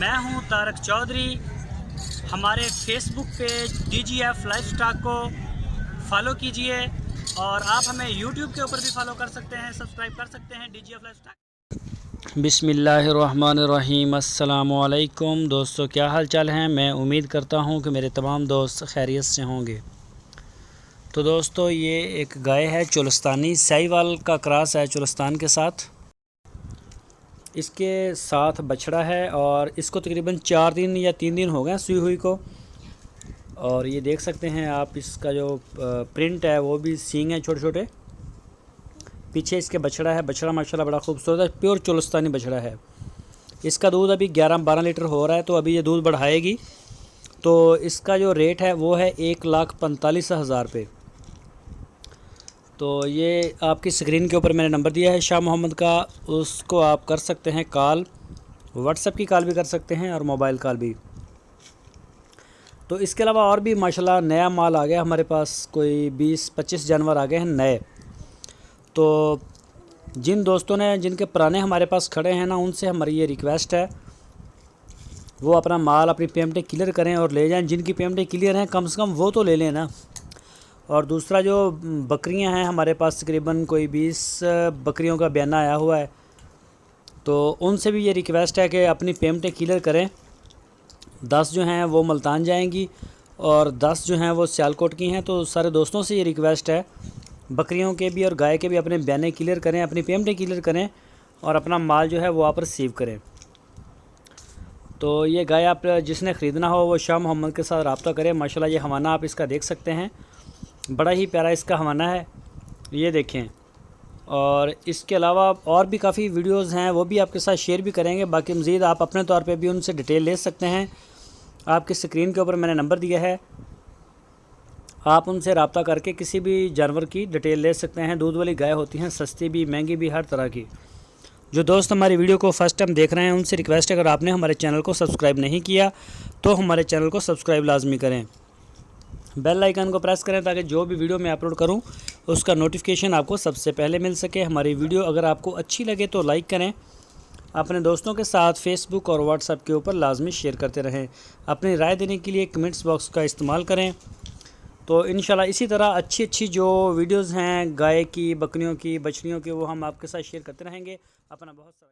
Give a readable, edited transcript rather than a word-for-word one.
मैं हूं तारक चौधरी। हमारे फेसबुक पेज DGF लाइफस्टॉक को फॉलो कीजिए और आप हमें यूट्यूब के ऊपर भी फॉलो कर सकते हैं, सब्सक्राइब कर सकते हैं DGF लाइफस्टॉक। बिस्मिल्लाहिर्रहमानिर्रहीम। अस्सलामुअलैकुम दोस्तों, क्या हाल चाल हैं। मैं उम्मीद करता हूं कि मेरे तमाम दोस्त खैरियत से होंगे। तो दोस्तों, ये एक गाय है चोलस्तानी, साहिवाल का क्रॉस है चोलस्तान के साथ। इसके साथ बछड़ा है और इसको तकरीबन 4 दिन या 3 दिन हो गए सुई हुई को। और ये देख सकते हैं आप, इसका जो प्रिंट है वो भी सींग है छोटे छोटे। पीछे इसके बछड़ा है, बछड़ा माशाल्लाह बड़ा खूबसूरत है, प्योर चोलस्तानी बछड़ा है। इसका दूध अभी 11-12 लीटर हो रहा है, तो अभी ये दूध बढ़ाएगी। तो इसका जो रेट है वो है 1,45,000 रुपये। तो ये आपकी स्क्रीन के ऊपर मैंने नंबर दिया है शाह मोहम्मद का, उसको आप कर सकते हैं कॉल। व्हाट्सएप की कॉल भी कर सकते हैं और मोबाइल कॉल भी। तो इसके अलावा और भी माशाल्लाह नया माल आ गया हमारे पास, कोई 20-25 जानवर आ गए हैं नए। तो जिन दोस्तों ने, जिनके पुराने हमारे पास खड़े हैं ना, उनसे हमारी ये रिक्वेस्ट है, वो अपना माल, अपनी पेमेंटें क्लियर करें और ले जाएं। जिनकी पेमेंटें क्लियर हैं कम से कम वो तो ले लें ना। और दूसरा, जो बकरियां हैं हमारे पास तकरीबन कोई 20 बकरियों का बयाना आया हुआ है, तो उनसे भी ये रिक्वेस्ट है कि अपनी पेमेंटें क्लियर करें। 10 जो हैं वो मुल्तान जाएंगी और 10 जो हैं वो सियालकोट की हैं। तो सारे दोस्तों से ये रिक्वेस्ट है, बकरियों के भी और गाय के भी अपने बयाने क्लियर करें, अपनी पेमेंटें क्लियर करें और अपना माल जो है वो आप रिसीव करें। तो ये गाय आप जिसने ख़रीदना हो वो शाह मोहम्मद के साथ रब्ता करें। माशाल्लाह ये हवाना आप इसका देख सकते हैं, बड़ा ही प्यारा इसका हवाना है, ये देखें। और इसके अलावा और भी काफ़ी वीडियोस हैं, वो भी आपके साथ शेयर भी करेंगे। बाकी मज़ीद आप अपने तौर पे भी उनसे डिटेल ले सकते हैं। आपकी स्क्रीन के ऊपर मैंने नंबर दिया है, आप उनसे रब्ता करके किसी भी जानवर की डिटेल ले सकते हैं। दूध वाली गाय होती हैं, सस्ती भी महंगी भी, हर तरह की। जो दोस्त हमारी वीडियो को फर्स्ट टाइम देख रहे हैं उनसे रिक्वेस्ट है, अगर आपने हमारे चैनल को सब्सक्राइब नहीं किया तो हमारे चैनल को सब्सक्राइब लाजमी करें, बेल आइकन को प्रेस करें ताकि जो भी वीडियो मैं अपलोड करूं उसका नोटिफिकेशन आपको सबसे पहले मिल सके। हमारी वीडियो अगर आपको अच्छी लगे तो लाइक करें, अपने दोस्तों के साथ फेसबुक और व्हाट्सएप के ऊपर लाजमी शेयर करते रहें। अपनी राय देने के लिए कमेंट्स बॉक्स का इस्तेमाल करें। तो इंशाल्लाह इसी तरह अच्छी अच्छी जो वीडियोज़ हैं गाय की, बकरियों की, बछड़ियों की, वो हम आपके साथ शेयर करते रहेंगे। अपना बहुत सारा